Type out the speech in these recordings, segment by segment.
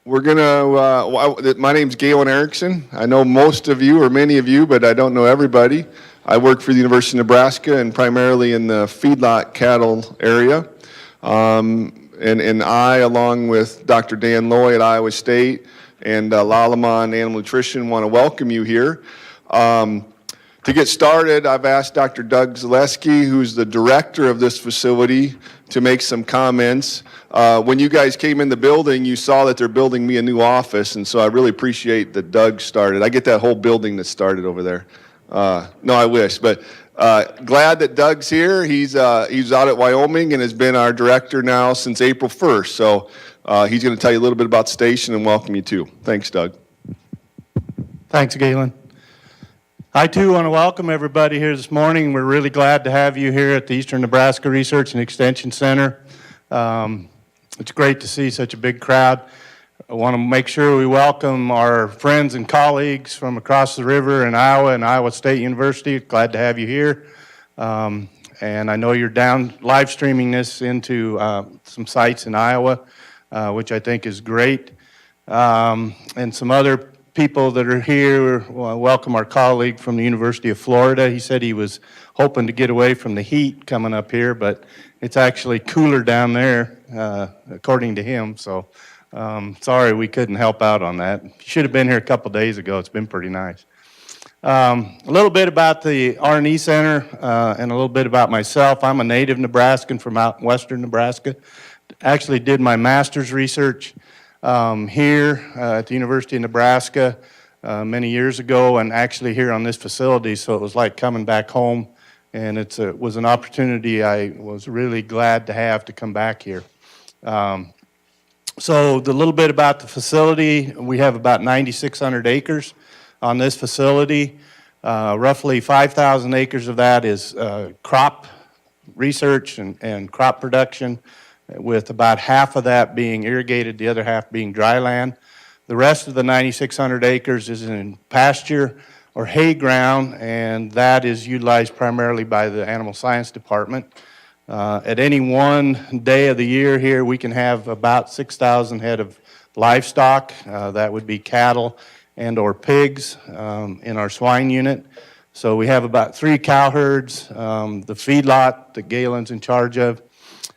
My name's Galen Erickson. I know most of you or many of you, but I don't know everybody. I work for the University of Nebraska and primarily in the feedlot cattle area. And I, along with Dr. Dan Loy at Iowa State and Lallemand Animal Nutrition, want to welcome you here. To get started, I've asked Dr. Doug Zaleski, who's the director of this facility, to make some comments. When you guys came in the building, you saw that they're building me a new office, and so I really appreciate that Doug started. I get that whole building that started over there. No, I wish, but glad that Doug's here. He's out at Wyoming and has been our director now since April 1st, so he's going to tell you a little bit about the station and welcome you too. Thanks, Doug. Thanks, Galen. I too want to welcome everybody here this morning. We're really glad to have you here at the Eastern Nebraska Research and Extension Center. It's great to see such a big crowd. I want to make sure we welcome our friends and colleagues from across the river in Iowa and Iowa State University. Glad to have you here. And I know you're down live streaming this into some sites in Iowa, which I think is great. And some other people that are here, welcome our colleague from the University of Florida. He said he was hoping to get away from the heat coming up here, but it's actually cooler down there, according to him. So sorry we couldn't help out on that. Should have been here a couple days ago. It's been pretty nice. A little bit about the R&E Center and a little bit about myself. I'm a native Nebraskan from out in western Nebraska. Actually did my master's research here at the University of Nebraska many years ago, and actually here on this facility, so it was like coming back home, and it was an opportunity I was really glad to have to come back here. So the little bit about the facility, we have about 9,600 acres on this facility. Roughly 5,000 acres of that is crop research and crop production, with about half of that being irrigated, the other half being dry land. The rest of the 9,600 acres is in pasture or hay ground, and that is utilized primarily by the Animal Science Department. At any one day of the year here, we can have about 6,000 head of livestock. That would be cattle and or pigs in our swine unit. So we have about 3 cow herds, the feedlot that Galen's in charge of,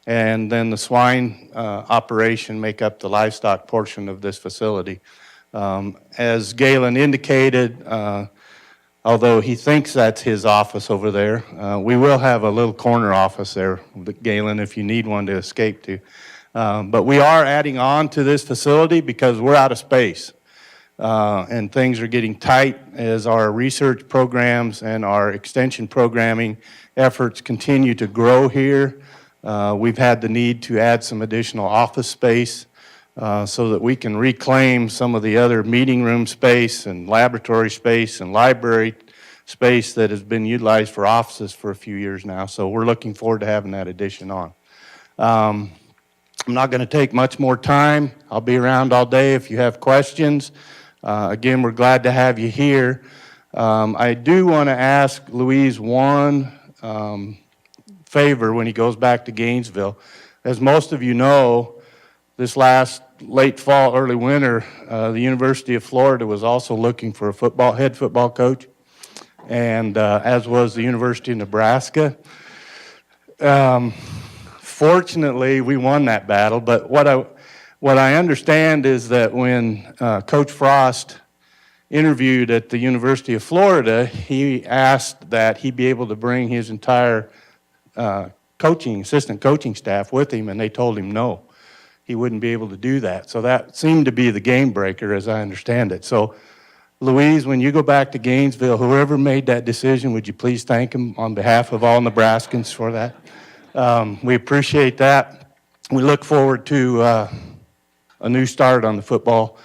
and then the swine operation make up the livestock portion of this facility. As Galen indicated, although he thinks that's his office over there, we will have a little corner office there, Galen, if you need one to escape to. But we are adding on to this facility because we're out of space. And things are getting tight as our research programs and our extension programming efforts continue to grow here. We've had the need to add some additional office space so that we can reclaim some of the other meeting room space and laboratory space and library space that has been utilized for offices for a few years now. So we're looking forward to having that addition on. I'm not going to take much more time. I'll be around all day if you have questions. Again, we're glad to have you here. I do want to ask Louise one favor when he goes back to Gainesville. As most of you know, this last late fall, early winter, the University of Florida was also looking for a head football coach, and as was the University of Nebraska. Fortunately, we won that battle, but what I understand is that when Coach Frost interviewed at the University of Florida, he asked that he be able to bring his entire assistant coaching staff with him, and they told him no, he wouldn't be able to do that. So that seemed to be the game breaker, as I understand it. So Louise, when you go back to Gainesville, whoever made that decision, would you please thank him on behalf of all Nebraskans for that? We appreciate that. We look forward to a new start on the football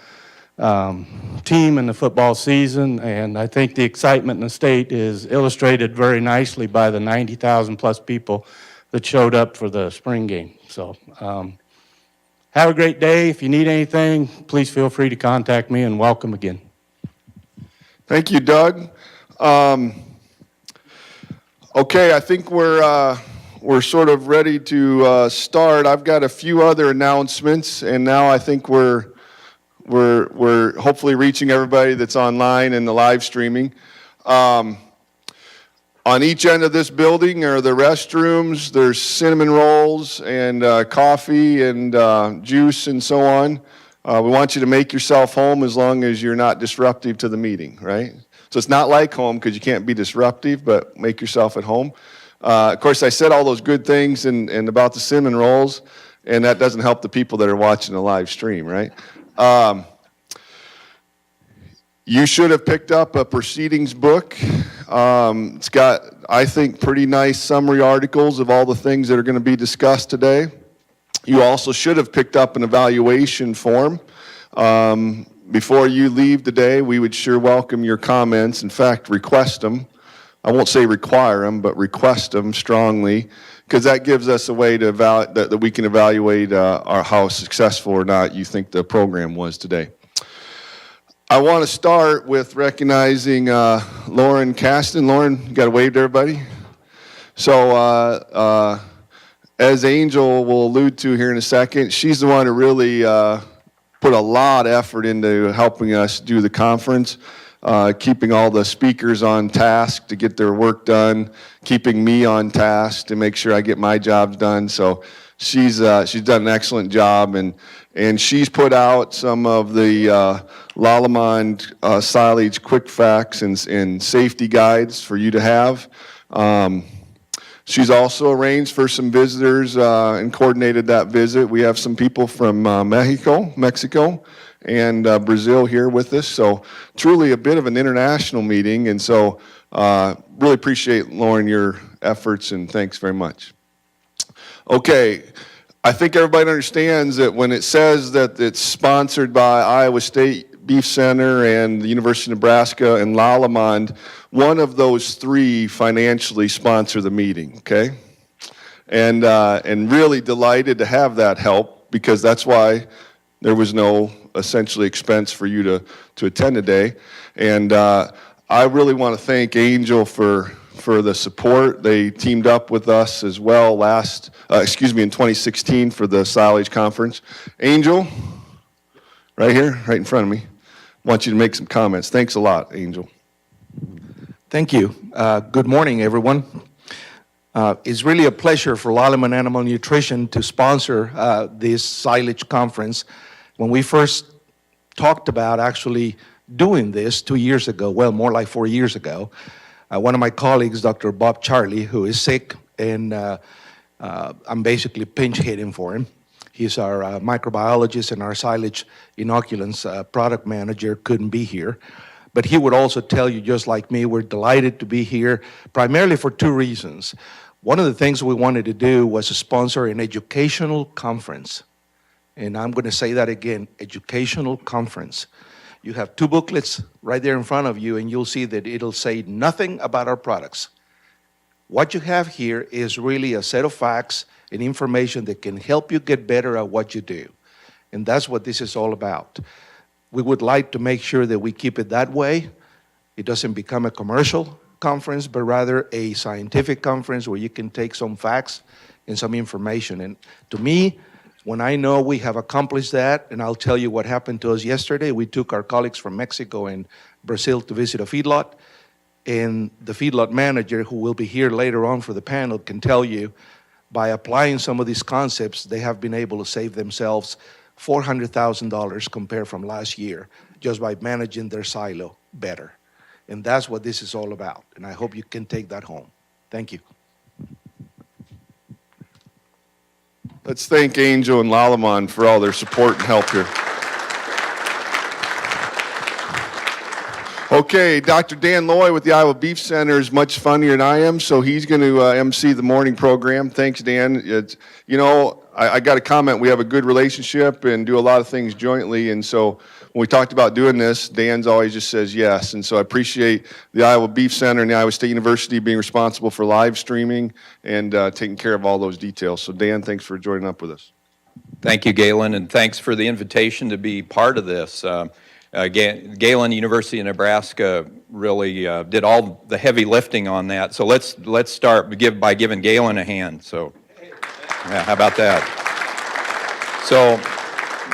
team and the football season, and I think the excitement in the state is illustrated very nicely by the 90,000 plus people that showed up for the spring game. So have a great day. If you need anything, please feel free to contact me, and welcome again. Thank you, Doug. Okay, I think we're sort of ready to start. I've got a few other announcements, and now I think we're we're hopefully reaching everybody that's online and the live streaming. On each end of this building are the restrooms. There's cinnamon rolls and coffee and juice and so on. We want you to make yourself home as long as you're not disruptive to the meeting, right? So it's not like home because you can't be disruptive, but make yourself at home. Of course, I said all those good things and about the cinnamon rolls, and that doesn't help the people that are watching the live stream, right? You should have picked up a proceedings book. It's got, I think, pretty nice summary articles of all the things that are going to be discussed today. You also should have picked up an evaluation form. Before you leave today, we would sure welcome your comments. In fact, request them. I won't say require them, but request them strongly, because that gives us a way to that we can evaluate how successful or not you think the program was today. I want to start with recognizing Lauren Caston. Lauren, you got to wave to everybody. So as Angel will allude to here in a second, she's the one who really put a lot of effort into helping us do the conference, keeping all the speakers on task to get their work done, keeping me on task to make sure I get my jobs done. So she's done an excellent job, and she's put out some of the Lallemand silage quick facts and safety guides for you to have. She's also arranged for some visitors and coordinated that visit. We have some people from Mexico, and Brazil here with us. So truly a bit of an international meeting. And so really appreciate, Lauren, your efforts, and thanks very much. Okay. I think everybody understands that when it says that it's sponsored by Iowa State Beef Center and the University of Nebraska and Lallemand, one of those three financially sponsor the meeting, okay? And really delighted to have that help, because that's why there was no essentially expense for you to attend today. And I really want to thank Angel for the support. They teamed up with us as well in 2016 for the Silage Conference. Angel, right here, right in front of me, want you to make some comments. Thanks a lot, Angel. Thank you. Good morning, everyone. It's really a pleasure for Lallemand Animal Nutrition to sponsor this silage conference. When we first talked about actually doing this 2 years ago, well, more like 4 years ago, one of my colleagues, Dr. Bob Charlie, who is sick, and I'm basically pinch hitting for him. He's our microbiologist and our silage inoculants product manager, couldn't be here. But he would also tell you, just like me, we're delighted to be here, primarily for two reasons. One of the things we wanted to do was to sponsor an educational conference. And I'm going to say that again, educational conference. You have two booklets right there in front of you, and you'll see that it'll say nothing about our products. What you have here is really a set of facts and information that can help you get better at what you do. And that's what this is all about. We would like to make sure that we keep it that way. It doesn't become a commercial conference, but rather a scientific conference where you can take some facts and some information. And to me, when I know we have accomplished that, and I'll tell you what happened to us yesterday, we took our colleagues from Mexico and Brazil to visit a feedlot, and the feedlot manager, who will be here later on for the panel, can tell you by applying some of these concepts, they have been able to save themselves $400,000 compared from last year, just by managing their silo better. And that's what this is all about, and I hope you can take that home. Thank you. Let's thank Angel and Lallemand for all their support and help here. Okay, Dr. Dan Loy with the Iowa Beef Center is much funnier than I am, so he's going to MC the morning program. Thanks, Dan. I got a comment. We have a good relationship and do a lot of things jointly, and so when we talked about doing this, Dan's always just says yes, and so I appreciate the Iowa Beef Center and the Iowa State University being responsible for live streaming and taking care of all those details. So Dan, thanks for joining up with us. Thank you, Galen, and thanks for the invitation to be part of this. Galen, University of Nebraska, really did all the heavy lifting on that. So let's start by giving Galen a hand. So, yeah, how about that? So,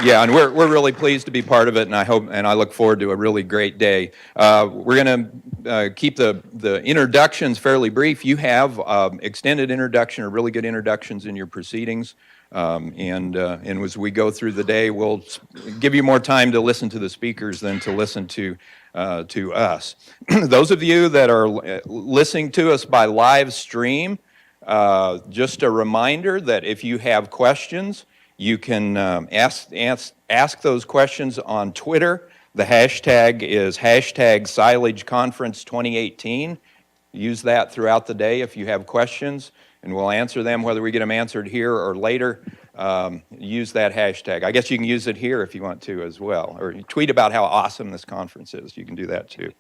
Yeah, and we're really pleased to be part of it, and I look forward to a really great day. We're going to keep the introductions fairly brief. You have extended introduction or really good introductions in your proceedings, and as we go through the day, we'll give you more time to listen to the speakers than to listen to us. Those of you that are listening to us by live stream, just a reminder that if you have questions, you can ask those questions on Twitter. The hashtag is hashtag Silage Conference 2018. Use that throughout the day if you have questions, and we'll answer them, whether we get them answered here or later. Use that hashtag. I guess you can use it here if you want to as well, or tweet about how awesome this conference is. You can do that too.